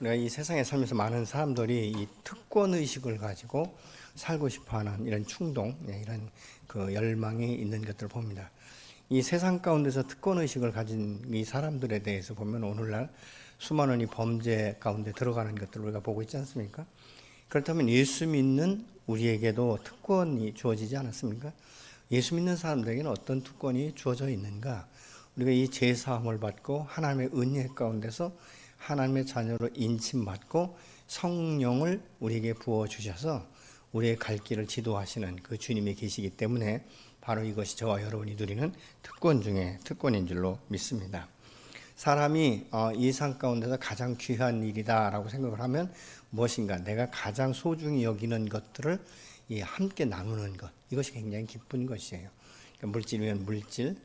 우리가 이 세상에 살면서 많은 사람들이 이 특권 의식을 가지고 살고 싶어하는 이런 충동, 이런 그 열망이 있는 것들을 봅니다. 이 세상 가운데서 특권 의식을 가진 이 사람들에 대해서 보면 오늘날 수많은 이 범죄 가운데 들어가는 것들을 우리가 보고 있지 않습니까? 그렇다면 예수 믿는 우리에게도 특권이 주어지지 않았습니까? 예수 믿는 사람들에게는 어떤 특권이 주어져 있는가? 우리가 이 제사함을 받고 하나님의 은혜 가운데서 하나님의 자녀로 인침받고 성령을 우리에게 부어주셔서 우리의 갈 길을 지도하시는 그 주님이 계시기 때문에 바로 이것이 저와 여러분이 누리는 특권 중에 특권인 줄로 믿습니다. 사람이 이 상 가운데서 가장 귀한 일이다라고 생각을 하면 무엇인가 내가 가장 소중히 여기는 것들을 함께 나누는 것, 이것이 굉장히 기쁜 것이에요. 물질이면 물질,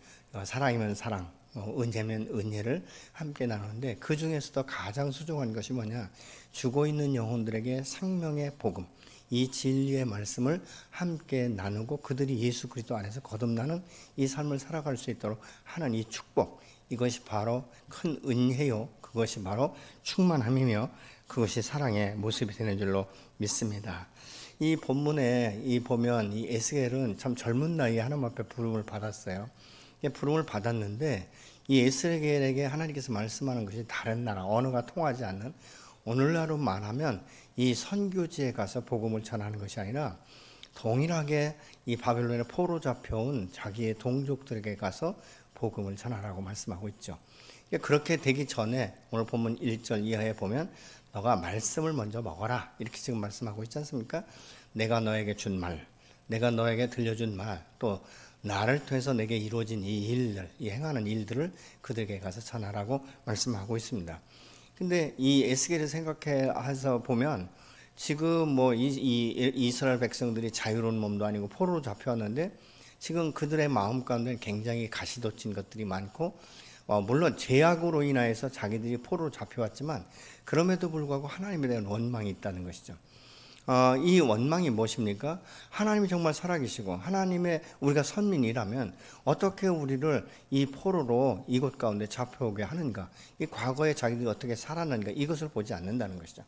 사랑이면 사랑, 은혜면 은혜를 함께 나누는데 그 중에서도 가장 소중한 것이 뭐냐? 죽어 있는 영혼들에게 생명의 복음, 이 진리의 말씀을 함께 나누고 그들이 예수 그리스도 안에서 거듭나는 이 삶을 살아갈 수 있도록 하는 이 축복, 이것이 바로 큰 은혜요, 그것이 바로 충만함이며 그것이 사랑의 모습이 되는 줄로 믿습니다. 이 본문에 보면 이 에스겔은 참 젊은 나이에 하나님 앞에 부름을 받았어요. 부름을 받았는데 이 에스겔에게 하나님께서 말씀하는 것이 다른 나라, 언어가 통하지 않는, 오늘날로 말하면 이 선교지에 가서 복음을 전하는 것이 아니라 동일하게 이 바벨론에 포로 잡혀온 자기의 동족들에게 가서 복음을 전하라고 말씀하고 있죠. 그렇게 되기 전에 오늘 본문 1절 이하에 보면 너가 말씀을 먼저 먹어라, 이렇게 지금 말씀하고 있지 않습니까? 내가 너에게 준 말, 내가 너에게 들려준 말, 또 나를 통해서 내게 이루어진 이 일들, 이 행하는 일들을 그들에게 가서 전하라고 말씀하고 있습니다. 근데 이 에스겔을 생각해서 보면 지금 이 이스라엘 백성들이 자유로운 몸도 아니고 포로로 잡혀왔는데 지금 그들의 마음 가운데 굉장히 가시돋친 것들이 많고, 물론 죄악으로 인하여서 자기들이 포로로 잡혀왔지만 그럼에도 불구하고 하나님에 대한 원망이 있다는 것이죠. 이 원망이 무엇입니까? 하나님이 정말 살아계시고 하나님의 우리가 선민이라면 어떻게 우리를 이 포로로 이곳 가운데 잡혀오게 하는가, 이 과거에 자기들이 어떻게 살았는가, 이것을 보지 않는다는 것이죠.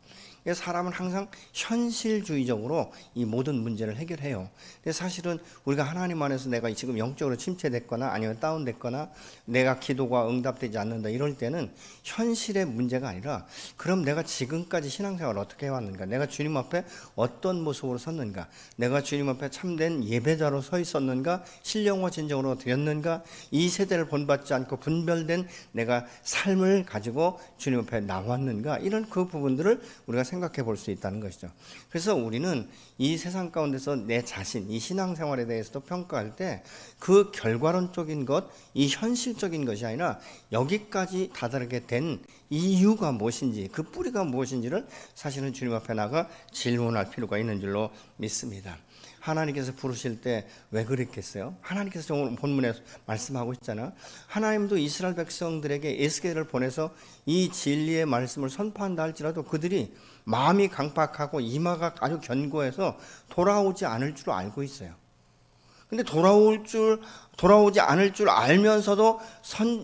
사람은 항상 현실주의적으로 이 모든 문제를 해결해요. 근데 사실은 우리가 하나님 안에서 내가 지금 영적으로 침체됐거나 아니면 다운됐거나 내가 기도가 응답되지 않는다 이럴 때는 현실의 문제가 아니라 그럼 내가 지금까지 신앙생활을 어떻게 해왔는가, 내가 주님 앞에 어떤 모습으로 섰는가, 내가 주님 앞에 참된 예배자로 서 있었는가, 신령과 진정으로 드렸는가, 이 세대를 본받지 않고 분별된 내가 삶을 가지고 주님 앞에 나왔는가, 이런 그 부분들을 우리가 생각해 볼 수 있다는 것이죠. 그래서 우리는 이 세상 가운데서 내 자신, 이 신앙생활에 대해서도 평가할 때 그 결과론적인 것, 이 현실적인 것이 아니라 여기까지 다다르게 된 이유가 무엇인지, 그 뿌리가 무엇인지를 사실은 주님 앞에 나가 질문할 필요가 있는 줄로 믿습니다. 하나님께서 부르실 때 왜 그랬겠어요? 하나님께서 오늘 본문에 말씀하고 있잖아. 하나님도 이스라엘 백성들에게 에스겔을 보내서 이 진리의 말씀을 선포한다 할지라도 그들이 마음이 강팍하고 이마가 아주 견고해서 돌아오지 않을 줄 알고 있어요. 근데 돌아오지 않을 줄 알면서도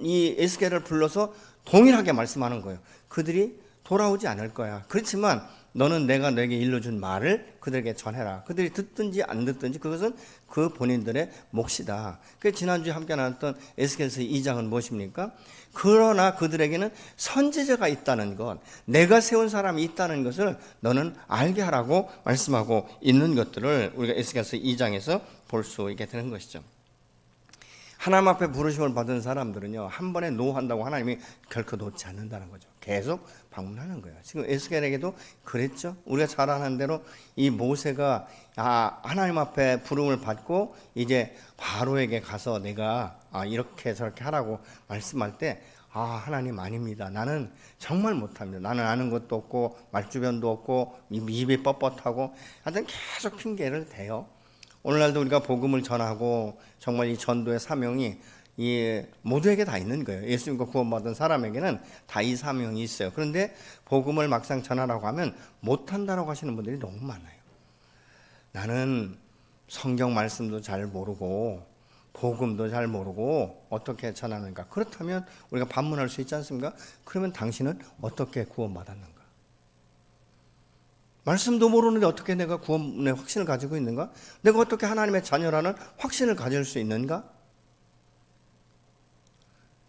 이 에스겔을 불러서 동일하게 말씀하는 거예요. 그들이 돌아오지 않을 거야. 그렇지만 너는 내가 너에게 일러준 말을 그들에게 전해라. 그들이 듣든지 안 듣든지 그것은 그 본인들의 몫이다. 그 지난주에 함께 나눴던 에스겔서 2장은 무엇입니까? 그러나 그들에게는 선지자가 있다는 것, 내가 세운 사람이 있다는 것을 너는 알게 하라고 말씀하고 있는 것들을 우리가 에스겔서 2장에서 볼 수 있게 되는 것이죠. 하나님 앞에 부르심을 받은 사람들은요, 한 번에 노한다고 하나님이 결코 놓지 않는다는 거죠. 계속 방문하는 거예요. 지금 에스겔에게도 그랬죠. 우리가 잘 아는 대로 이 모세가 하나님 앞에 부름을 받고 이제 바로에게 가서 내가 이렇게 저렇게 하라고 말씀할 때 하나님 아닙니다. 나는 정말 못합니다. 나는 아는 것도 없고 말주변도 없고 입이 뻣뻣하고 하여튼 계속 핑계를 대요. 오늘날도 우리가 복음을 전하고 정말 이 전도의 사명이 모두에게 다 있는 거예요. 예수님과 구원받은 사람에게는 다 이 사명이 있어요. 그런데 복음을 막상 전하라고 하면 못한다라고 하시는 분들이 너무 많아요. 나는 성경 말씀도 잘 모르고 복음도 잘 모르고 어떻게 전하는가. 그렇다면 우리가 반문할 수 있지 않습니까? 그러면 당신은 어떻게 구원받았는가? 말씀도 모르는데 어떻게 내가 구원의 확신을 가지고 있는가? 내가 어떻게 하나님의 자녀라는 확신을 가질 수 있는가?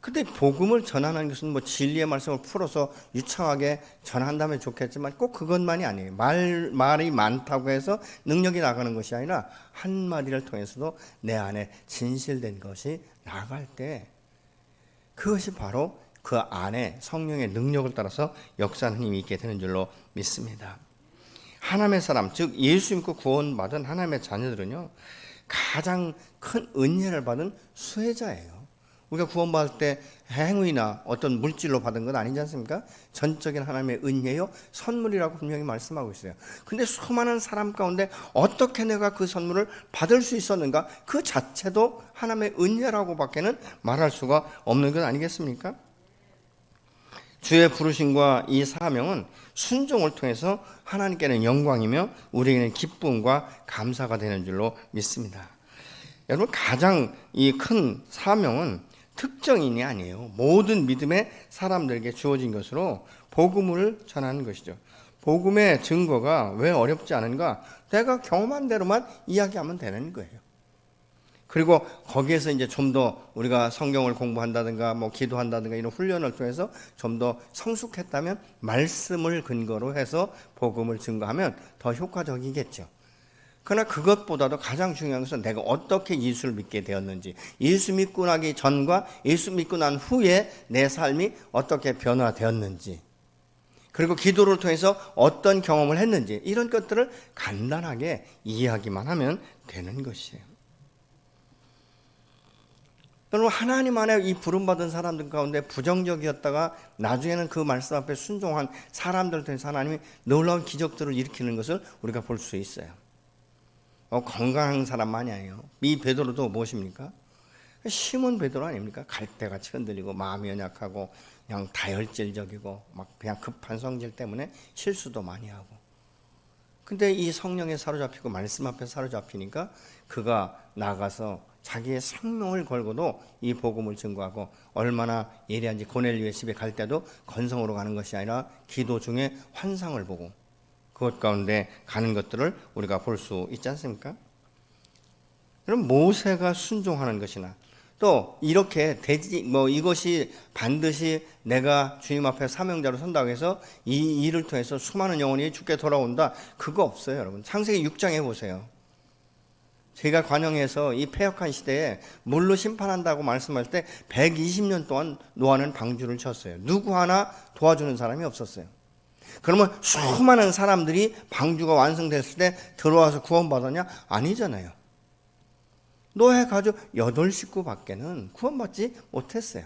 근데 복음을 전하는 것은 뭐 진리의 말씀을 풀어서 유창하게 전한다면 좋겠지만 꼭 그것만이 아니에요. 말이 많다고 해서 능력이 나가는 것이 아니라 한마디를 통해서도 내 안에 진실된 것이 나갈 때 그것이 바로 그 안에 성령의 능력을 따라서 역사하는 힘이 있게 되는 줄로 믿습니다. 하나님의 사람, 즉 예수 믿고 구원받은 하나님의 자녀들은요, 가장 큰 은혜를 받은 수혜자예요. 우리가 구원받을 때 행위나 어떤 물질로 받은 건 아니지 않습니까? 전적인 하나님의 은혜요, 선물이라고 분명히 말씀하고 있어요. 근데 수많은 사람 가운데 어떻게 내가 그 선물을 받을 수 있었는가? 그 자체도 하나님의 은혜라고 밖에는 말할 수가 없는 것 아니겠습니까? 주의 부르심과 이 사명은 순종을 통해서 하나님께는 영광이며 우리에게는 기쁨과 감사가 되는 줄로 믿습니다. 여러분, 가장 이 큰 사명은 특정인이 아니에요. 모든 믿음의 사람들에게 주어진 것으로 복음을 전하는 것이죠. 복음의 증거가 왜 어렵지 않은가? 내가 경험한 대로만 이야기하면 되는 거예요. 그리고 거기에서 이제 좀 더 우리가 성경을 공부한다든가 뭐 기도한다든가 이런 훈련을 통해서 좀 더 성숙했다면 말씀을 근거로 해서 복음을 증거하면 더 효과적이겠죠. 그러나 그것보다도 가장 중요한 것은 내가 어떻게 예수를 믿게 되었는지, 예수 믿고 나기 전과 예수 믿고 난 후에 내 삶이 어떻게 변화되었는지, 그리고 기도를 통해서 어떤 경험을 했는지, 이런 것들을 간단하게 이해하기만 하면 되는 것이에요. 여러분, 하나님 안에 이 부름받은 사람들 가운데 부정적이었다가 나중에는 그 말씀 앞에 순종한 사람들 통해서 하나님이 놀라운 기적들을 일으키는 것을 우리가 볼 수 있어요. 건강한 사람만이 아니에요. 이 베드로도 무엇입니까? 시몬 베드로 아닙니까? 갈대같이 흔들리고 마음이 연약하고 그냥 다혈질적이고 막 그냥 급한 성질 때문에 실수도 많이 하고. 근데 이 성령에 사로잡히고 말씀 앞에 사로잡히니까 그가 나가서 자기의 생명을 걸고도 이 복음을 증거하고, 얼마나 예리한지 고넬료의 집에 갈 때도 건성으로 가는 것이 아니라 기도 중에 환상을 보고 그것 가운데 가는 것들을 우리가 볼 수 있지 않습니까? 그럼 모세가 순종하는 것이나 또 이렇게 이것이 반드시 내가 주님 앞에 사명자로 선다고 해서 이 일을 통해서 수많은 영혼이 주께 돌아온다, 그거 없어요. 여러분, 창세기 6장에 보세요. 제가 관영에서 이 패역한 시대에 물로 심판한다고 말씀할 때 120년 동안 노아는 방주를 쳤어요. 누구 하나 도와주는 사람이 없었어요. 그러면 수많은 사람들이 방주가 완성됐을 때 들어와서 구원받았냐? 아니잖아요. 노아 가족 8식구밖에는 구원받지 못했어요.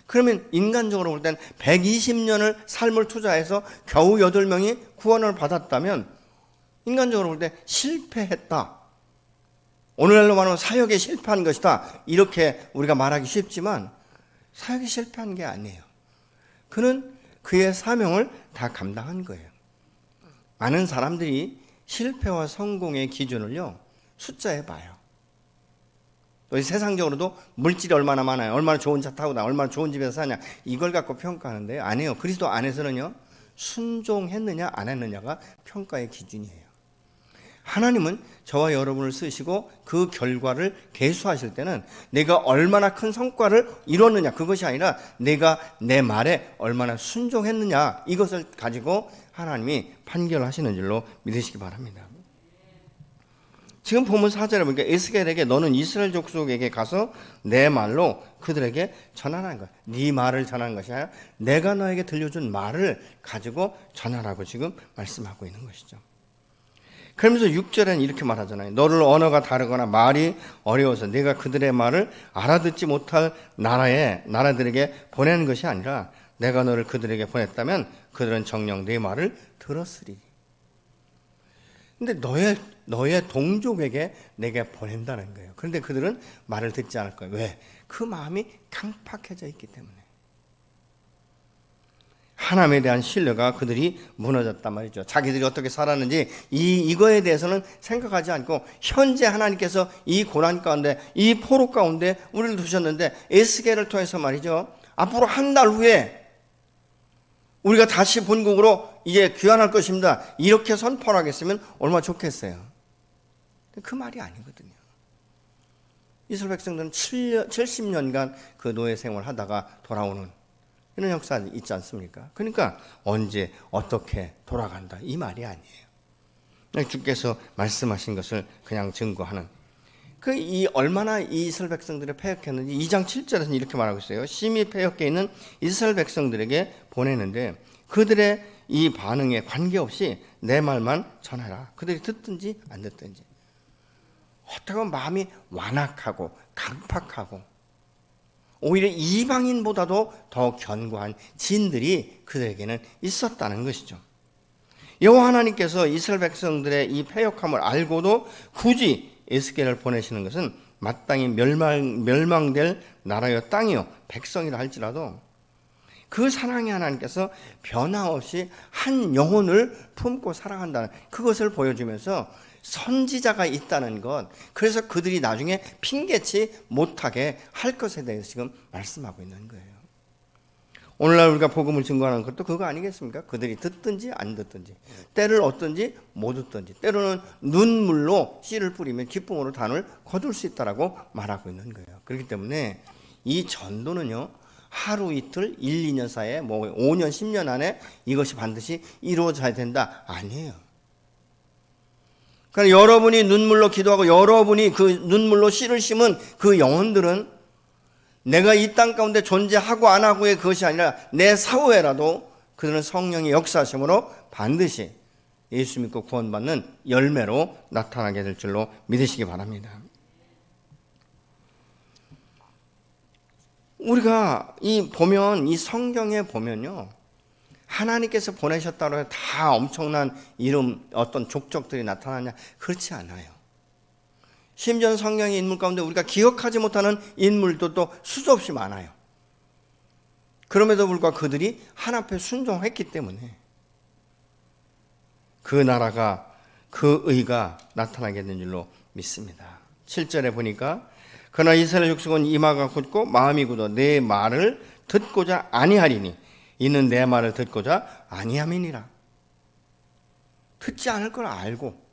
그러면 인간적으로 볼 땐 120년을 삶을 투자해서 겨우 8명이 구원을 받았다면 인간적으로 볼 때 실패했다, 오늘날로 말하면 사역에 실패한 것이다, 이렇게 우리가 말하기 쉽지만 사역에 실패한 게 아니에요. 그는 그의 사명을 다 감당한 거예요. 많은 사람들이 실패와 성공의 기준을요, 숫자에 봐요. 또 세상적으로도 물질이 얼마나 많아요, 얼마나 좋은 차 타고 나, 얼마나 좋은 집에서 사냐, 이걸 갖고 평가하는데 아니에요. 그리스도 안에서는요, 순종했느냐 안 했느냐가 평가의 기준이에요. 하나님은 저와 여러분을 쓰시고 그 결과를 계수하실 때는 내가 얼마나 큰 성과를 이뤘느냐, 그것이 아니라 내가 내 말에 얼마나 순종했느냐, 이것을 가지고 하나님이 판결하시는 줄로 믿으시기 바랍니다. 지금 보면 4절에 보니까 에스겔에게 너는 이스라엘 족속에게 가서 내 말로 그들에게 전하라는 거야. 네 말을 전하는 것이 아니라 내가 너에게 들려준 말을 가지고 전하라고 지금 말씀하고 있는 것이죠. 그러면서 6절에는 이렇게 말하잖아요. 너를 언어가 다르거나 말이 어려워서 내가 그들의 말을 알아듣지 못할 나라들에게 보내는 것이 아니라 내가 너를 그들에게 보냈다면 그들은 정녕 네 말을 들었으리. 근데 너의 동족에게 내가 보낸다는 거예요. 그런데 그들은 말을 듣지 않을 거예요. 왜? 그 마음이 강팍해져 있기 때문에. 하나님에 대한 신뢰가 그들이 무너졌단 말이죠. 자기들이 어떻게 살았는지 이거에 대해서는 생각하지 않고 현재 하나님께서 이 고난 가운데, 이 포로 가운데 우리를 두셨는데 에스겔을 통해서 말이죠, 앞으로 한 달 후에 우리가 다시 본국으로 이제 귀환할 것입니다. 이렇게 선포를 하겠으면 얼마나 좋겠어요. 그 말이 아니거든요. 이스라엘 백성들은 70년간 그 노예 생활을 하다가 돌아오는 이런 역사 있지 않습니까? 그러니까 언제 어떻게 돌아간다 이 말이 아니에요. 주께서 말씀하신 것을 그냥 증거하는 이 얼마나 이스라엘 백성들이 패역했는지 2장 7절에서는 이렇게 말하고 있어요. 심히 패역해 있는 이스라엘 백성들에게 보내는데 그들의 이 반응에 관계없이 내 말만 전하라. 그들이 듣든지 안 듣든지. 어떻게 보면 마음이 완악하고 강팍하고 오히려 이방인보다도 더 견고한 진들이 그들에게는 있었다는 것이죠. 여호와 하나님께서 이스라엘 백성들의 이 패역함을 알고도 굳이 에스겔을 보내시는 것은 마땅히 멸망될 나라여 땅이요 백성이라 할지라도 그 사랑의 하나님께서 변함없이 한 영혼을 품고 사랑한다는 그것을 보여주면서 선지자가 있다는 것, 그래서 그들이 나중에 핑계치 못하게 할 것에 대해서 지금 말씀하고 있는 거예요. 오늘날 우리가 복음을 증거하는 것도 그거 아니겠습니까? 그들이 듣든지 안 듣든지, 때를 얻든지 못 얻든지, 때로는 눈물로 씨를 뿌리면 기쁨으로 단을 거둘 수 있다라고 말하고 있는 거예요. 그렇기 때문에 이 전도는요, 하루 이틀, 1, 2년 사이에 5년, 10년 안에 이것이 반드시 이루어져야 된다. 아니에요. 그러니까 여러분이 눈물로 기도하고 여러분이 그 눈물로 씨를 심은 그 영혼들은 내가 이 땅 가운데 존재하고 안 하고의 것이 아니라 내 사후에라도 그들은 성령의 역사하심으로 반드시 예수 믿고 구원받는 열매로 나타나게 될 줄로 믿으시기 바랍니다. 우리가 이 성경에 보면요, 하나님께서 보내셨다고 해서 다 엄청난 이름 어떤 족적들이 나타나냐? 그렇지 않아요. 심지어 성경의 인물 가운데 우리가 기억하지 못하는 인물도 또 수도 없이 많아요. 그럼에도 불구하고 그들이 하나님 앞에 순종했기 때문에 그 나라가 그 의가 나타나게 된 줄로 믿습니다. 7절에 보니까 그러나 이스라엘 족속은 이마가 굳고 마음이 굳어 내 말을 듣고자 아니하리니 이는 내 말을 듣고자 아니함이니라. 듣지 않을 걸 알고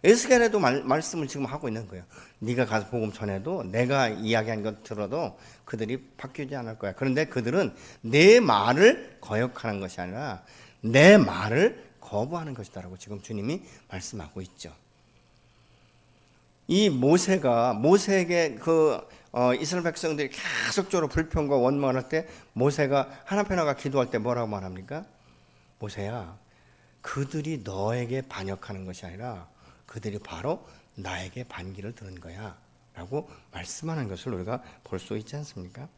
에스겔에도 말씀을 지금 하고 있는 거예요. 네가 가서 복음 전해도 내가 이야기한 것 들어도 그들이 바뀌지 않을 거야. 그런데 그들은 내 말을 거역하는 것이 아니라 내 말을 거부하는 것이다라고 지금 주님이 말씀하고 있죠. 이 모세에게 이스라엘 백성들이 계속적으로 불평과 원망을 할 때 모세가 하나님 앞에 나가 기도할 때 뭐라고 말합니까? 모세야, 그들이 너에게 반역하는 것이 아니라 그들이 바로 나에게 반기를 드는 거야 라고 말씀하는 것을 우리가 볼 수 있지 않습니까?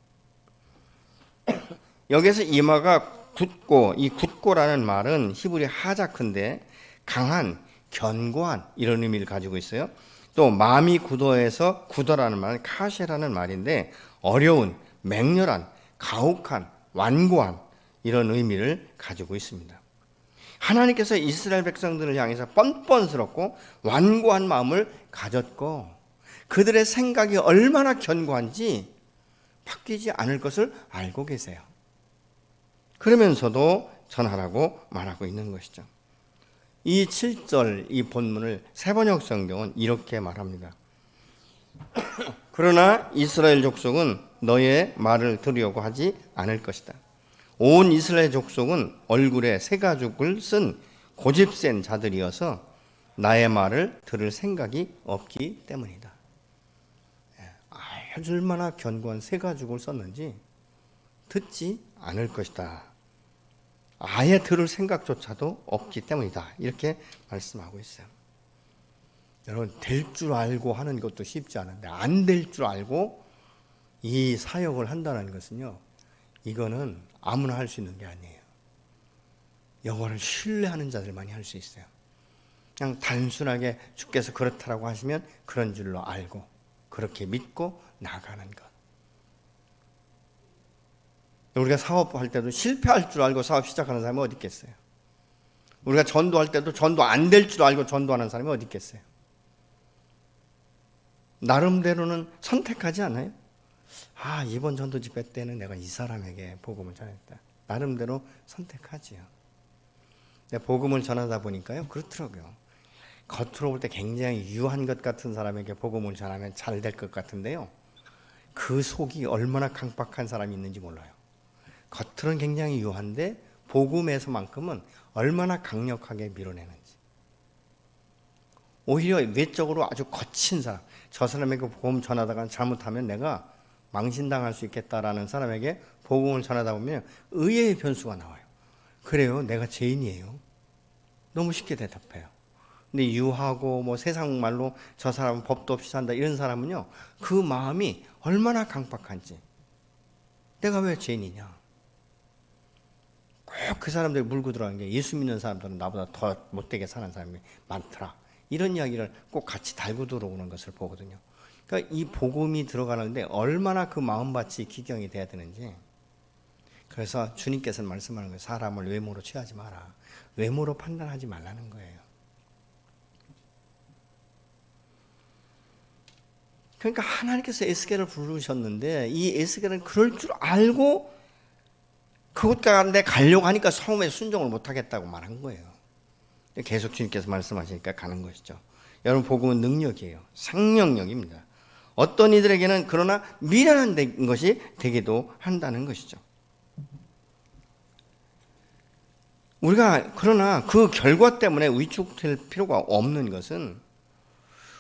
여기서 이마가 굳고, 이 굳고라는 말은 히브리 하자크인데 강한, 견고한 이런 의미를 가지고 있어요. 또 마음이 굳어에서 굳어라는 말은 카셰라는 말인데 어려운, 맹렬한, 가혹한, 완고한 이런 의미를 가지고 있습니다. 하나님께서 이스라엘 백성들을 향해서 뻔뻔스럽고 완고한 마음을 가졌고 그들의 생각이 얼마나 견고한지 바뀌지 않을 것을 알고 계세요. 그러면서도 전하라고 말하고 있는 것이죠. 이 7절 이 본문을 세번역 성경은 이렇게 말합니다. 그러나 이스라엘 족속은 너의 말을 들으려고 하지 않을 것이다. 온 이스라엘 족속은 얼굴에 새 가죽을 쓴 고집센 자들이어서 나의 말을 들을 생각이 없기 때문이다. 얼마나 견고한 새 가죽을 썼는지 듣지 않을 것이다. 아예 들을 생각조차도 없기 때문이다. 이렇게 말씀하고 있어요. 여러분, 될 줄 알고 하는 것도 쉽지 않은데 안 될 줄 알고 이 사역을 한다는 것은요, 이거는 아무나 할 수 있는 게 아니에요. 여호와를 신뢰하는 자들만이 할 수 있어요. 그냥 단순하게 주께서 그렇다라고 하시면 그런 줄로 알고 그렇게 믿고 나가는 것. 우리가 사업할 때도 실패할 줄 알고 사업 시작하는 사람이 어디 있겠어요? 우리가 전도할 때도 전도 안 될 줄 알고 전도하는 사람이 어디 있겠어요? 나름대로는 선택하지 않아요? 이번 전도 집회 때는 내가 이 사람에게 복음을 전했다. 나름대로 선택하지요. 근데 복음을 전하다 보니까요, 그렇더라고요. 겉으로 볼 때 굉장히 유한 것 같은 사람에게 복음을 전하면 잘 될 것 같은데요, 그 속이 얼마나 강박한 사람이 있는지 몰라요. 겉으로는 굉장히 유한데 복음에서만큼은 얼마나 강력하게 밀어내는지. 오히려 외적으로 아주 거친 사람, 저 사람에게 복음 전하다가 잘못하면 내가 망신당할 수 있겠다라는 사람에게 복음을 전하다 보면 의외의 변수가 나와요. 그래요, 내가 죄인이에요. 너무 쉽게 대답해요. 근데 유하고 뭐 세상 말로 저 사람은 법도 없이 산다 이런 사람은요, 그 마음이 얼마나 강박한지. 내가 왜 죄인이냐. 꼭 그 사람들이 물고 들어가는 게 예수 믿는 사람들은 나보다 더 못되게 사는 사람이 많더라, 이런 이야기를 꼭 같이 달고 들어오는 것을 보거든요. 그러니까 이 복음이 들어가는데 얼마나 그 마음밭이 기경이 돼야 되는지. 그래서 주님께서는 말씀하는 거예요. 사람을 외모로 취하지 마라. 외모로 판단하지 말라는 거예요. 그러니까 하나님께서 에스겔을 부르셨는데 이 에스겔은 그럴 줄 알고 그곳 가는데 가려고 하니까 성읍에 순종을 못하겠다고 말한 거예요. 계속 주님께서 말씀하시니까 가는 것이죠. 여러분, 복음은 능력이에요. 생명력입니다. 어떤 이들에게는 그러나 미련한 것이 되기도 한다는 것이죠. 우리가 그러나 그 결과 때문에 위축될 필요가 없는 것은,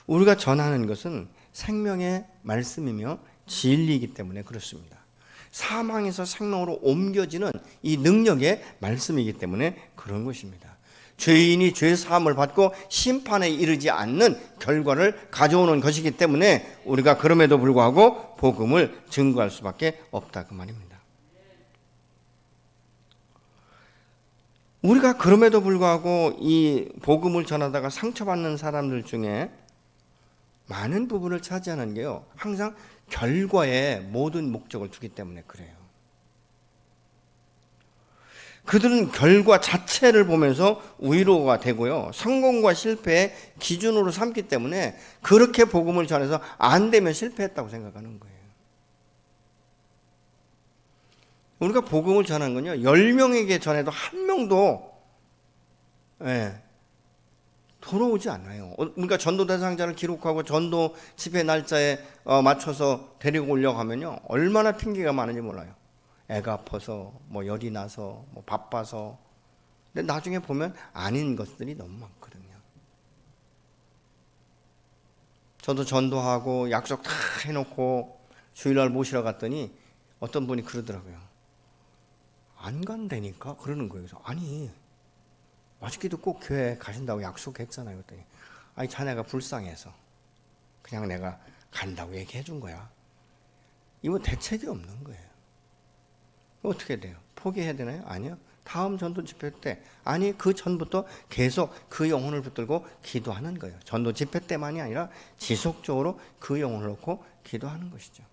우리가 전하는 것은 생명의 말씀이며 진리이기 때문에 그렇습니다. 사망에서 생명으로 옮겨지는 이 능력의 말씀이기 때문에 그런 것입니다. 죄인이 죄 사함을 받고 심판에 이르지 않는 결과를 가져오는 것이기 때문에 우리가 그럼에도 불구하고 복음을 증거할 수밖에 없다, 그 말입니다. 우리가 그럼에도 불구하고 이 복음을 전하다가 상처받는 사람들 중에 많은 부분을 차지하는 게요, 항상 결과에 모든 목적을 두기 때문에 그래요. 그들은 결과 자체를 보면서 위로가 되고요, 성공과 실패의 기준으로 삼기 때문에 그렇게 복음을 전해서 안 되면 실패했다고 생각하는 거예요. 우리가 복음을 전한 건요, 10명에게 전해도 한 명도 돌아오지 않아요. 그러니까 전도 대상자를 기록하고 전도 집회 날짜에 맞춰서 데리고 오려고 하면요, 얼마나 핑계가 많은지 몰라요. 애가 아파서, 뭐 열이 나서, 뭐 바빠서. 근데 나중에 보면 아닌 것들이 너무 많거든요. 저도 전도하고 약속 다 해놓고 주일날 모시러 갔더니 어떤 분이 그러더라고요. 안 간다니까? 그러는 거예요. 그래서 아니, 어저께도 꼭 교회 가신다고 약속했잖아요. 그랬더니 아니, 자네가 불쌍해서 그냥 내가 간다고 얘기해 준 거야. 이거 대책이 없는 거예요. 어떻게 돼요? 포기해야 되나요? 아니요. 다음 전도 집회 때, 아니 그 전부터 계속 그 영혼을 붙들고 기도하는 거예요. 전도 집회 때만이 아니라 지속적으로 그 영혼을 놓고 기도하는 것이죠.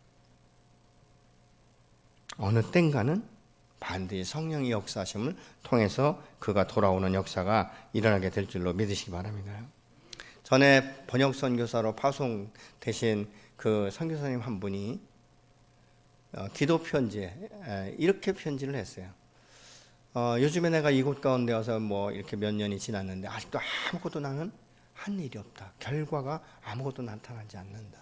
어느 땐가는 반드시 성령의 역사하심을 통해서 그가 돌아오는 역사가 일어나게 될 줄로 믿으시기 바랍니다. 전에 번역 선교사로 파송되신 그 선교사님 한 분이 기도 편지에 이렇게 편지를 했어요. 요즘에 내가 이곳 가운데 와서 뭐 이렇게 몇 년이 지났는데 아직도 아무것도 나는 한 일이 없다. 결과가 아무것도 나타나지 않는다.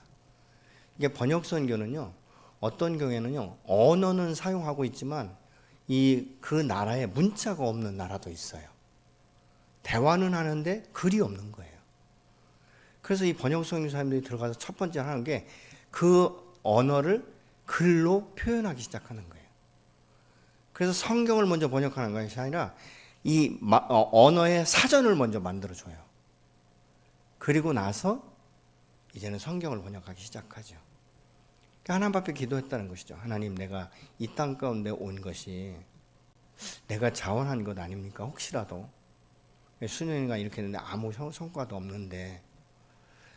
이게 번역 선교는요, 어떤 경우에는요, 언어는 사용하고 있지만 그 나라에 문자가 없는 나라도 있어요. 대화는 하는데 글이 없는 거예요. 그래서 이 번역 선교사님들이 들어가서 첫 번째 하는 게 그 언어를 글로 표현하기 시작하는 거예요. 그래서 성경을 먼저 번역하는 것이 아니라 이 언어의 사전을 먼저 만들어줘요. 그리고 나서 이제는 성경을 번역하기 시작하죠. 그러니까 하나님 앞에 기도했다는 것이죠. 하나님, 내가 이 땅 가운데 온 것이 내가 자원한 것 아닙니까? 혹시라도 수년간 이렇게 했는데 아무 성과도 없는데,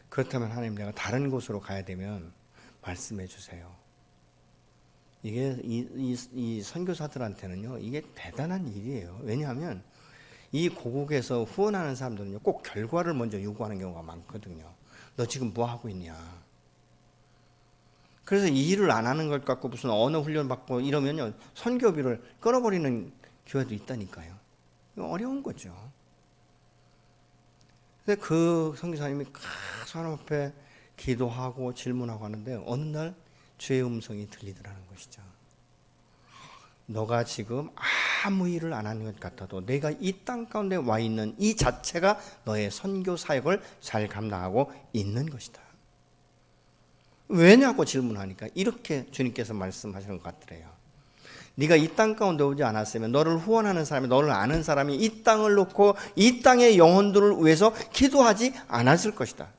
그렇다면 하나님, 내가 다른 곳으로 가야 되면 말씀해 주세요. 이게 이 선교사들한테는요, 이게 대단한 일이에요. 왜냐하면 이 고국에서 후원하는 사람들은요, 꼭 결과를 먼저 요구하는 경우가 많거든요. 너 지금 뭐 하고 있냐? 그래서 이 일을 안 하는 것 갖고 무슨 언어 훈련 받고 이러면요, 선교비를 끊어버리는 교회도 있다니까요. 이거 어려운 거죠. 근데 그 선교사님이 사람 앞에 기도하고 질문하고 하는데 어느 날 주의 음성이 들리더라는 것이죠. 너가 지금 아무 일을 안 하는 것 같아도 내가 이 땅 가운데 와 있는 이 자체가 너의 선교 사역을 잘 감당하고 있는 것이다. 왜냐고 질문하니까 이렇게 주님께서 말씀하시는 것 같더래요. 네가 이 땅 가운데 오지 않았으면 너를 후원하는 사람이, 너를 아는 사람이 이 땅을 놓고 이 땅의 영혼들을 위해서 기도하지 않았을 것이다.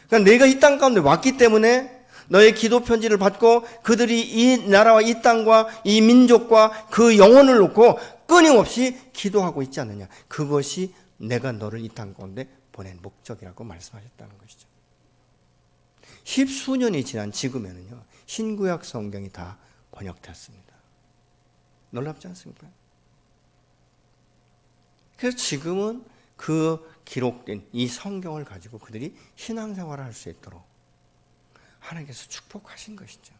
그러니까 내가 이 땅 가운데 왔기 때문에 너의 기도 편지를 받고 그들이 이 나라와 이 땅과 이 민족과 그 영혼을 놓고 끊임없이 기도하고 있지 않느냐. 그것이 내가 너를 이 땅 가운데 보낸 목적이라고 말씀하셨다는 것이죠. 십수년이 지난 지금에는요, 신구약 성경이 다 번역됐습니다. 놀랍지 않습니까? 그래서 지금은 그 기록된 이 성경을 가지고 그들이 신앙생활을 할 수 있도록 하나님께서 축복하신 것이죠.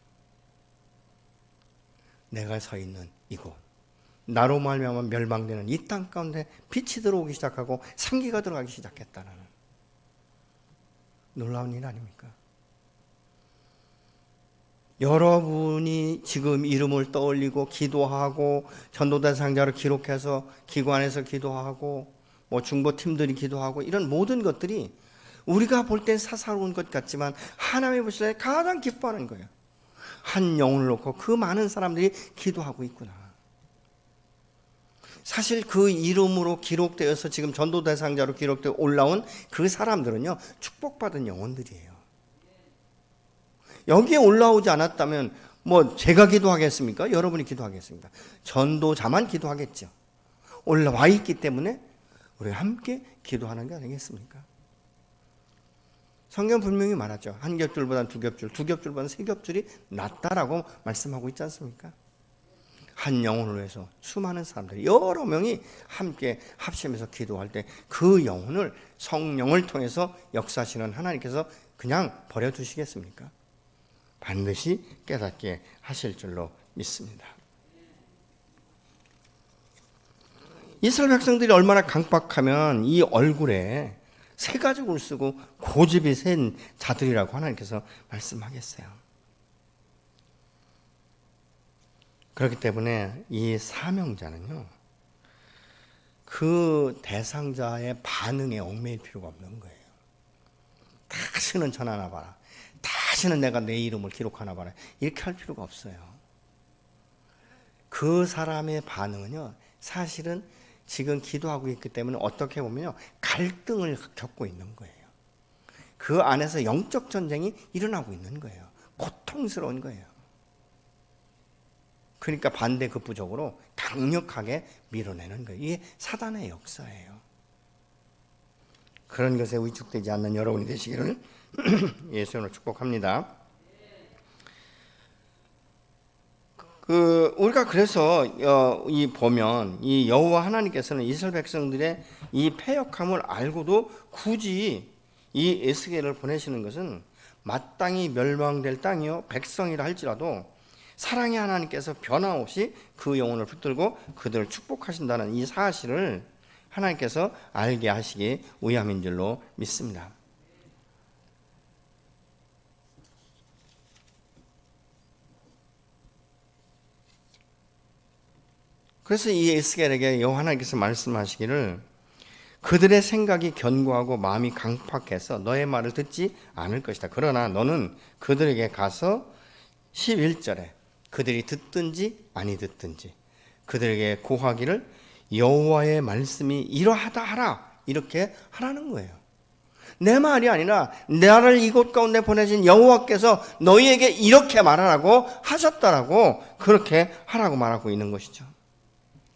내가 서 있는 이곳, 나로 말미암아 멸망되는 이 땅 가운데 빛이 들어오기 시작하고 생기가 들어가기 시작했다는 놀라운 일 아닙니까? 여러분이 지금 이름을 떠올리고 기도하고 전도대상자를 기록해서 기관에서 기도하고 뭐 중보팀들이 기도하고 이런 모든 것들이 우리가 볼 땐 사사로운 것 같지만 하나님이 보실 때 가장 기뻐하는 거예요. 한 영혼을 놓고 그 많은 사람들이 기도하고 있구나. 사실 그 이름으로 기록되어서 지금 전도대상자로 기록되어 올라온 그 사람들은요, 축복받은 영혼들이에요. 여기에 올라오지 않았다면 뭐 제가 기도하겠습니까? 여러분이 기도하겠습니까? 전도자만 기도하겠죠. 올라와 있기 때문에 우리가 함께 기도하는 게 아니겠습니까? 성경 분명히 말하죠. 한 겹줄보다 두 겹줄, 두 겹줄보다 세 겹줄이 낫다라고 말씀하고 있지 않습니까? 한 영혼을 위해서 수많은 사람들이 여러 명이 함께 합심해서 기도할 때 그 영혼을 성령을 통해서 역사하시는 하나님께서 그냥 버려두시겠습니까? 반드시 깨닫게 하실 줄로 믿습니다. 이스라엘 백성들이 얼마나 강박하면 이 얼굴에 새 가죽을 쓰고 고집이 센 자들이라고 하나님께서 말씀하겠어요. 그렇기 때문에 이 사명자는요, 그 대상자의 반응에 얽매일 필요가 없는 거예요. 다시는 전하나 봐라, 다시는 내가 내 이름을 기록하나 봐라, 이렇게 할 필요가 없어요. 그 사람의 반응은요, 사실은 지금 기도하고 있기 때문에 어떻게 보면요, 갈등을 겪고 있는 거예요. 그 안에서 영적 전쟁이 일어나고 있는 거예요. 고통스러운 거예요. 그러니까 반대급부적으로 강력하게 밀어내는 거예요. 이게 사단의 역사예요. 그런 것에 위축되지 않는 여러분이 되시기를 예수님으로 축복합니다. 우리가 그래서 이 보면 이 여호와 하나님께서는 이스라엘 백성들의 이 패역함을 알고도 굳이 이 에스겔을 보내시는 것은 마땅히 멸망될 땅이요 백성이라 할지라도 사랑의 하나님께서 변함없이 그 영혼을 붙들고 그들을 축복하신다는 이 사실을 하나님께서 알게 하시기 위함인 줄로 믿습니다. 그래서 이 에스겔에게 여호와 하나님께서 말씀하시기를 그들의 생각이 견고하고 마음이 강팍해서 너의 말을 듣지 않을 것이다. 그러나 너는 그들에게 가서 11절에 그들이 듣든지 아니 듣든지 그들에게 고하기를 여호와의 말씀이 이러하다 하라, 이렇게 하라는 거예요. 내 말이 아니라 나를 이곳 가운데 보내신 여호와께서 너희에게 이렇게 말하라고 하셨다라고 그렇게 하라고 말하고 있는 것이죠.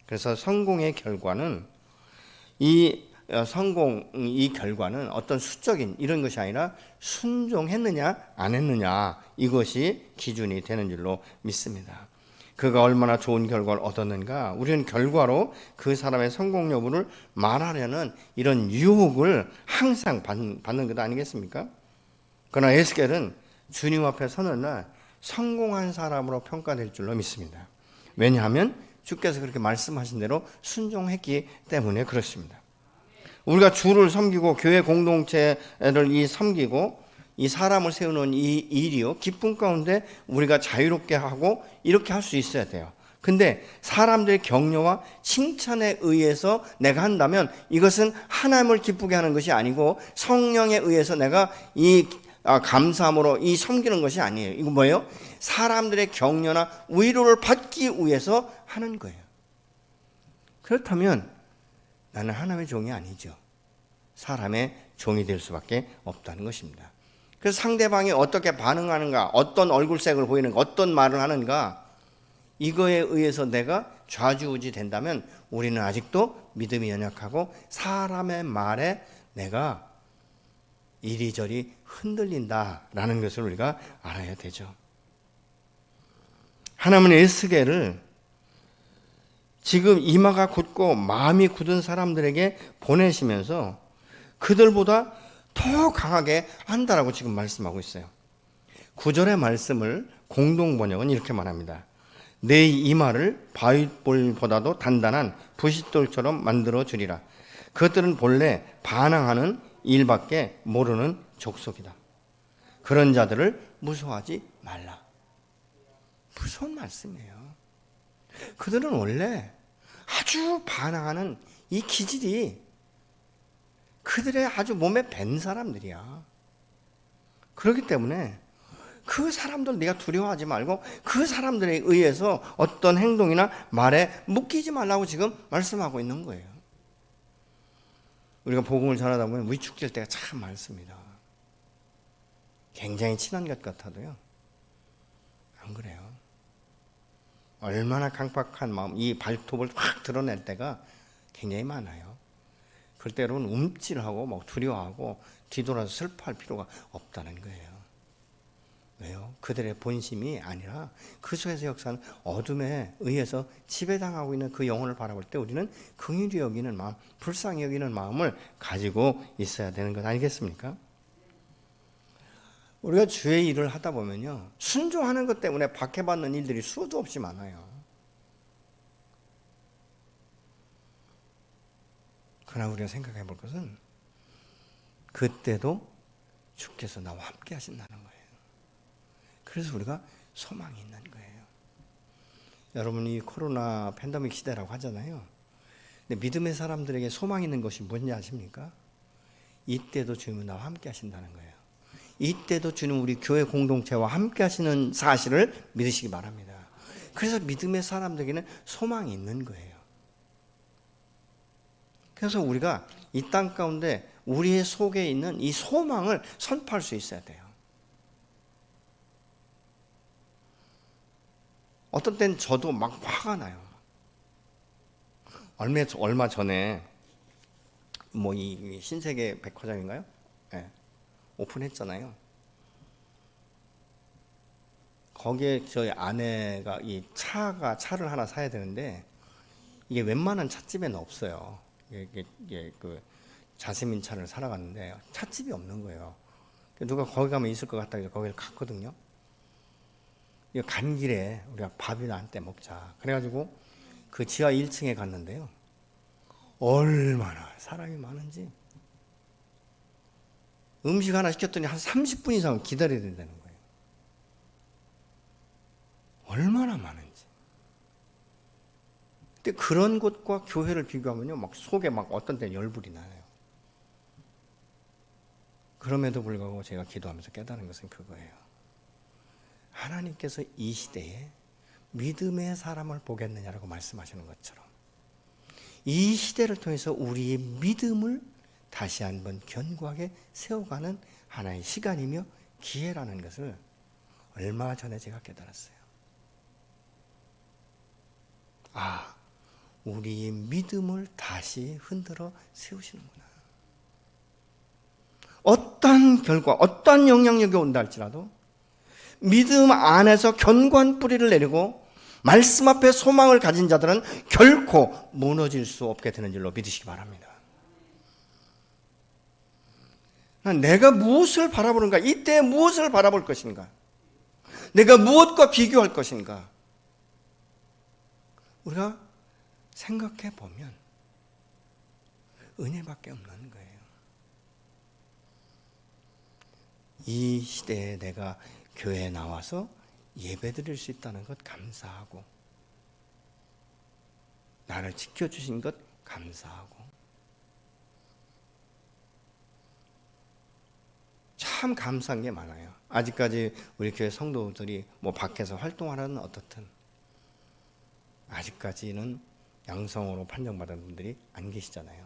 그래서 성공의 결과는 이 결과는 어떤 수적인 이런 것이 아니라 순종했느냐 안 했느냐, 이것이 기준이 되는 줄로 믿습니다. 그가 얼마나 좋은 결과를 얻었는가, 우리는 결과로 그 사람의 성공 여부를 말하려는 이런 유혹을 항상 받는 것 아니겠습니까? 그러나 에스겔은 주님 앞에 서는 날 성공한 사람으로 평가될 줄로 믿습니다. 왜냐하면 주께서 그렇게 말씀하신 대로 순종했기 때문에 그렇습니다. 우리가 주를 섬기고 교회 공동체를 섬기고 이 사람을 세우는 이 일이요, 기쁨 가운데 우리가 자유롭게 하고 이렇게 할 수 있어야 돼요. 근데 사람들의 격려와 칭찬에 의해서 내가 한다면 이것은 하나님을 기쁘게 하는 것이 아니고 성령에 의해서 내가 이 감사함으로 이 섬기는 것이 아니에요. 이거 뭐예요? 사람들의 격려나 위로를 받기 위해서 하는 거예요. 그렇다면 나는 하나님의 종이 아니죠. 사람의 종이 될 수밖에 없다는 것입니다. 그래서 상대방이 어떻게 반응하는가, 어떤 얼굴색을 보이는가, 어떤 말을 하는가, 이거에 의해서 내가 좌지우지 된다면 우리는 아직도 믿음이 연약하고 사람의 말에 내가 이리저리 흔들린다라는 것을 우리가 알아야 되죠. 하나님은 에스겔을 지금 이마가 굳고 마음이 굳은 사람들에게 보내시면서 그들보다 더 강하게 한다라고 지금 말씀하고 있어요. 9절의 말씀을 공동번역은 이렇게 말합니다. 내 이마를 바위돌보다도 단단한 부싯돌처럼 만들어 주리라. 그것들은 본래 반항하는 일밖에 모르는 족속이다. 그런 자들을 무서워하지 말라. 무서운 말씀이에요. 그들은 원래 아주 반항하는 이 기질이 그들의 아주 몸에 밴 사람들이야. 그렇기 때문에 그 사람들 네가 두려워하지 말고 그 사람들에 의해서 어떤 행동이나 말에 묶이지 말라고 지금 말씀하고 있는 거예요. 우리가 복음을 전하다 보면 위축될 때가 참 많습니다. 굉장히 친한 것 같아도요, 안 그래요. 얼마나 강박한 마음, 이 발톱을 확 드러낼 때가 굉장히 많아요. 그럴 때 여러분 움찔하고 막 두려워하고 뒤돌아서 슬퍼할 필요가 없다는 거예요. 왜요? 그들의 본심이 아니라 그 속에서 역사는 어둠에 의해서 지배당하고 있는 그 영혼을 바라볼 때 우리는 긍휼히 여기는 마음, 불쌍히 여기는 마음을 가지고 있어야 되는 것 아니겠습니까? 우리가 주의 일을 하다 보면요, 순종하는 것 때문에 박해받는 일들이 수도 없이 많아요. 그러나 우리가 생각해 볼 것은 그때도 주께서 나와 함께 하신다는 거예요. 그래서 우리가 소망이 있는 거예요. 여러분이 코로나 팬데믹 시대라고 하잖아요. 근데 믿음의 사람들에게 소망 있는 것이 뭔지 아십니까? 이때도 주님은 나와 함께 하신다는 거예요. 이때도 주님 우리 교회 공동체와 함께 하시는 사실을 믿으시기 바랍니다. 그래서 믿음의 사람들에게는 소망이 있는 거예요. 그래서 우리가 이 땅 가운데 우리의 속에 있는 이 소망을 선포할 수 있어야 돼요. 어떤 때는 저도 막 화가 나요. 얼마 전에 뭐 이 신세계 백화점인가요? 네. 오픈했잖아요. 거기에 저희 아내가 이 차를 하나 사야 되는데 이게 웬만한 찻집에는 없어요. 이게 그 자스민 차를 사러 갔는데 찻집이 없는 거예요. 누가 거기 가면 있을 것 같다 해서 거기를 갔거든요. 이거 간 길에 우리가 밥이나 한때 먹자. 그래가지고 그 지하 1층에 갔는데요. 얼마나 사람이 많은지. 음식 하나 시켰더니 한 30분 이상 기다려야 된다는 거예요. 얼마나 많은지. 근데 그런 곳과 교회를 비교하면요, 막 속에 막 어떤 때는 열불이 나요. 그럼에도 불구하고 제가 기도하면서 깨달은 것은 그거예요. 하나님께서 이 시대에 믿음의 사람을 보겠느냐라고 말씀하시는 것처럼 이 시대를 통해서 우리의 믿음을 다시 한번 견고하게 세워가는 하나의 시간이며 기회라는 것을 얼마 전에 제가 깨달았어요. 아, 우리의 믿음을 다시 흔들어 세우시는구나. 어떤 결과, 어떤 영향력이 온다 할지라도 믿음 안에서 견고한 뿌리를 내리고 말씀 앞에 소망을 가진 자들은 결코 무너질 수 없게 되는 줄로 믿으시기 바랍니다. 내가 무엇을 바라보는가? 이때 무엇을 바라볼 것인가? 내가 무엇과 비교할 것인가? 우리가 생각해 보면 은혜밖에 없는 거예요. 이 시대에 내가 교회에 나와서 예배 드릴 수 있다는 것 감사하고, 나를 지켜주신 것 감사하고, 참 감사한 게 많아요. 아직까지 우리 교회 성도들이 뭐 밖에서 활동하는 어떻든 아직까지는 양성으로 판정받은 분들이 안 계시잖아요.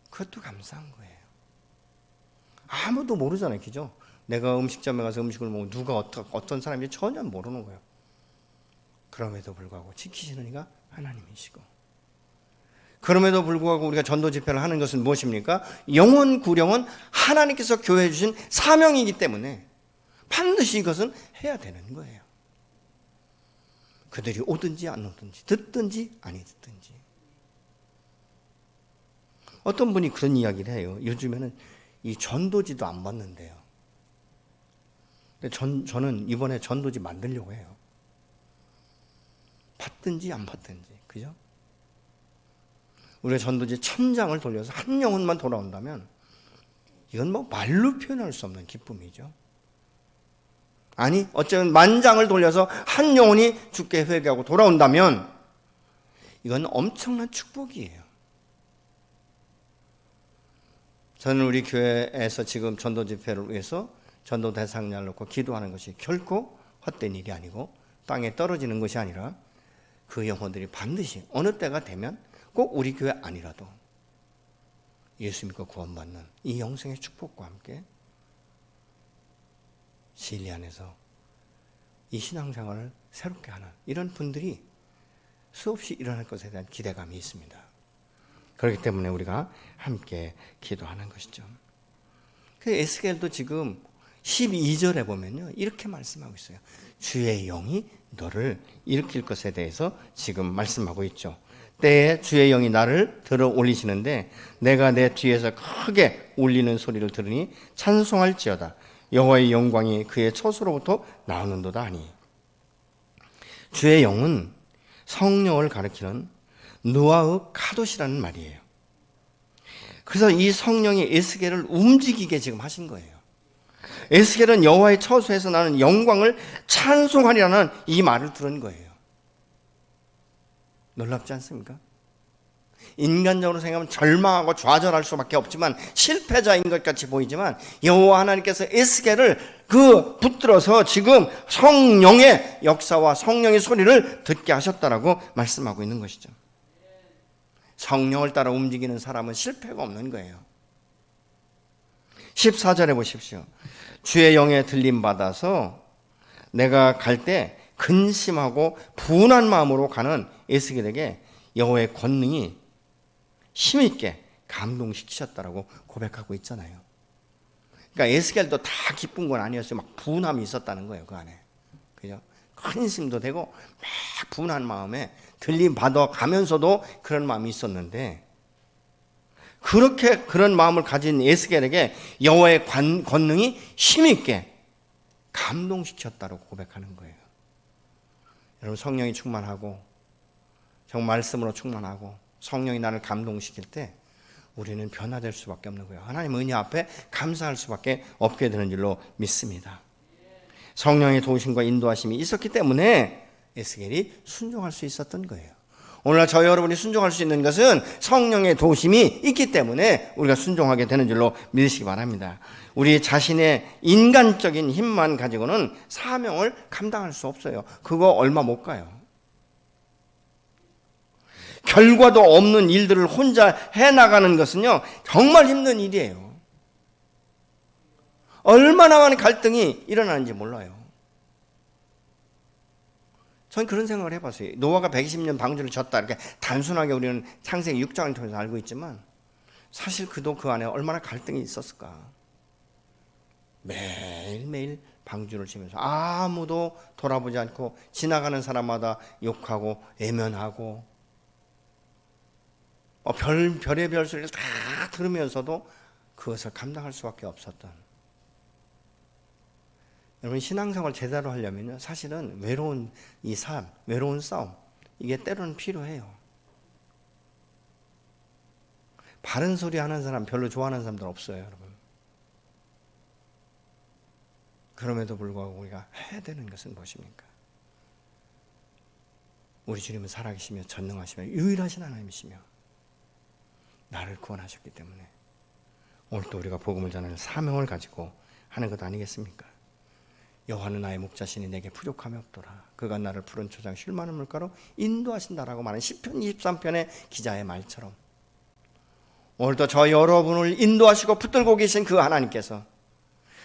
그것도 감사한 거예요. 아무도 모르잖아요. 그죠? 내가 음식점에 가서 음식을 먹고 누가 어떤 사람인지 전혀 모르는 거예요. 그럼에도 불구하고 지키시는 이가 하나님이시고, 그럼에도 불구하고 우리가 전도 집회를 하는 것은 무엇입니까? 영혼 구령은 하나님께서 교회에 주신 사명이기 때문에 반드시 이것은 해야 되는 거예요. 그들이 오든지 안 오든지, 듣든지 아니 듣든지. 어떤 분이 그런 이야기를 해요. 요즘에는 이 전도지도 안 받는데요. 근데 저는 이번에 전도지 만들려고 해요. 받든지 안 받든지, 그죠? 우리가 전도지 1000장을 돌려서 한 영혼만 돌아온다면 이건 뭐 말로 표현할 수 없는 기쁨이죠. 아니, 어쩌면 10,000장을 돌려서 한 영혼이 주께 회개하고 돌아온다면 이건 엄청난 축복이에요. 저는 우리 교회에서 지금 전도 집회를 위해서 전도 대상자를 놓고 기도하는 것이 결코 헛된 일이 아니고 땅에 떨어지는 것이 아니라 그 영혼들이 반드시 어느 때가 되면 꼭 우리 교회 아니라도 예수 믿고 구원받는 이 영생의 축복과 함께 진리 안에서 이 신앙생활을 새롭게 하는 이런 분들이 수없이 일어날 것에 대한 기대감이 있습니다. 그렇기 때문에 우리가 함께 기도하는 것이죠. 에스겔도 지금 12절에 보면요, 이렇게 말씀하고 있어요. 주의 영이 너를 일으킬 것에 대해서 지금 말씀하고 있죠. 때에 주의 영이 나를 들어 올리시는데 내가 내 뒤에서 크게 울리는 소리를 들으니 찬송할지어다. 여호와의 영광이 그의 처소로부터 나오는도다 하니. 주의 영은 성령을 가리키는 누아의 카도시라는 말이에요. 그래서 이 성령이 에스겔을 움직이게 지금 하신 거예요. 에스겔은 여호와의 처소에서 나는 영광을 찬송하리라는 이 말을 들은 거예요. 놀랍지 않습니까? 인간적으로 생각하면 절망하고 좌절할 수밖에 없지만 실패자인 것 같이 보이지만 여호와 하나님께서 에스겔을 붙들어서 지금 성령의 역사와 성령의 소리를 듣게 하셨다라고 말씀하고 있는 것이죠. 성령을 따라 움직이는 사람은 실패가 없는 거예요. 14절에 보십시오. 주의 영에 들림받아서 내가 갈 때 근심하고 분한 마음으로 가는 에스겔에게 여호와의 권능이 힘있게 감동시키셨다라고 고백하고 있잖아요. 그러니까 에스겔도 다 기쁜 건 아니었어요. 막 분함이 있었다는 거예요, 그 안에. 그죠? 큰 힘도 되고 막 분한 마음에 들림받아 가면서도 그런 마음이 있었는데, 그렇게 그런 마음을 가진 에스겔에게 여호와의 권능이 힘있게 감동시켰다고 고백하는 거예요. 여러분, 성령이 충만하고 정말 말씀으로 충만하고 성령이 나를 감동시킬 때 우리는 변화될 수밖에 없는 거예요. 하나님 은혜 앞에 감사할 수밖에 없게 되는 줄로 믿습니다. 성령의 도우심과 인도하심이 있었기 때문에 에스겔이 순종할 수 있었던 거예요. 오늘날 저희 여러분이 순종할 수 있는 것은 성령의 도우심이 있기 때문에 우리가 순종하게 되는 줄로 믿으시기 바랍니다. 우리 자신의 인간적인 힘만 가지고는 사명을 감당할 수 없어요. 그거 얼마 못 가요. 결과도 없는 일들을 혼자 해나가는 것은요, 정말 힘든 일이에요. 얼마나 많은 갈등이 일어나는지 몰라요. 전 그런 생각을 해봤어요. 노아가 120년 방주를 졌다, 이렇게 단순하게 우리는 창세기 6장을 통해서 알고 있지만 사실 그도 그 안에 얼마나 갈등이 있었을까. 매일매일 방주를 치면서 아무도 돌아보지 않고 지나가는 사람마다 욕하고 애면하고 별의별 소리를 다 들으면서도 그것을 감당할 수밖에 없었던. 여러분, 신앙생활 제대로 하려면요, 사실은 외로운 이 삶, 외로운 싸움, 이게 때로는 필요해요. 바른 소리 하는 사람 별로 좋아하는 사람들 없어요, 여러분. 그럼에도 불구하고 우리가 해야 되는 것은 무엇입니까? 우리 주님은 살아계시며 전능하시며 유일하신 하나님이시며 나를 구원하셨기 때문에 오늘도 우리가 복음을 전하는 사명을 가지고 하는 것 아니겠습니까? 여호와는 나의 목자시니 내게 부족함이 없도다. 그가 나를 푸른 초장 쉴 만한 물가로 인도하신다라고 말하는 시편 23편의 기자의 말처럼 오늘도 저 여러분을 인도하시고 붙들고 계신 그 하나님께서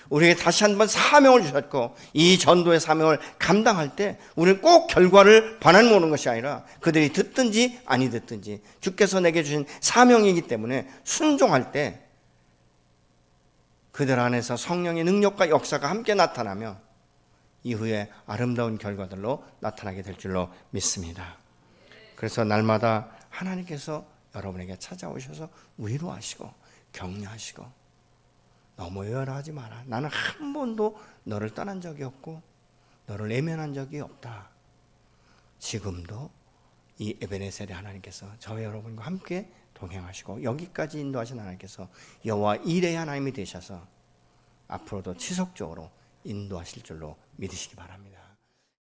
우리에게 다시 한번 사명을 주셨고 이 전도의 사명을 감당할 때 우리는 꼭 결과를 바라보는 것이 아니라 그들이 듣든지 아니 듣든지 주께서 내게 주신 사명이기 때문에 순종할 때 그들 안에서 성령의 능력과 역사가 함께 나타나며 이후에 아름다운 결과들로 나타나게 될 줄로 믿습니다. 그래서 날마다 하나님께서 여러분에게 찾아오셔서 위로하시고 격려하시고 너무 외면하지 마라. 나는 한 번도 너를 떠난 적이 없고 너를 외면한 적이 없다. 지금도 이 에베네셀의 하나님께서 저와 여러분과 함께 동행하시고 여기까지 인도하신 하나님께서 여호와 일의 하나님이 되셔서 앞으로도 지속적으로 인도하실 줄로 믿으시기 바랍니다.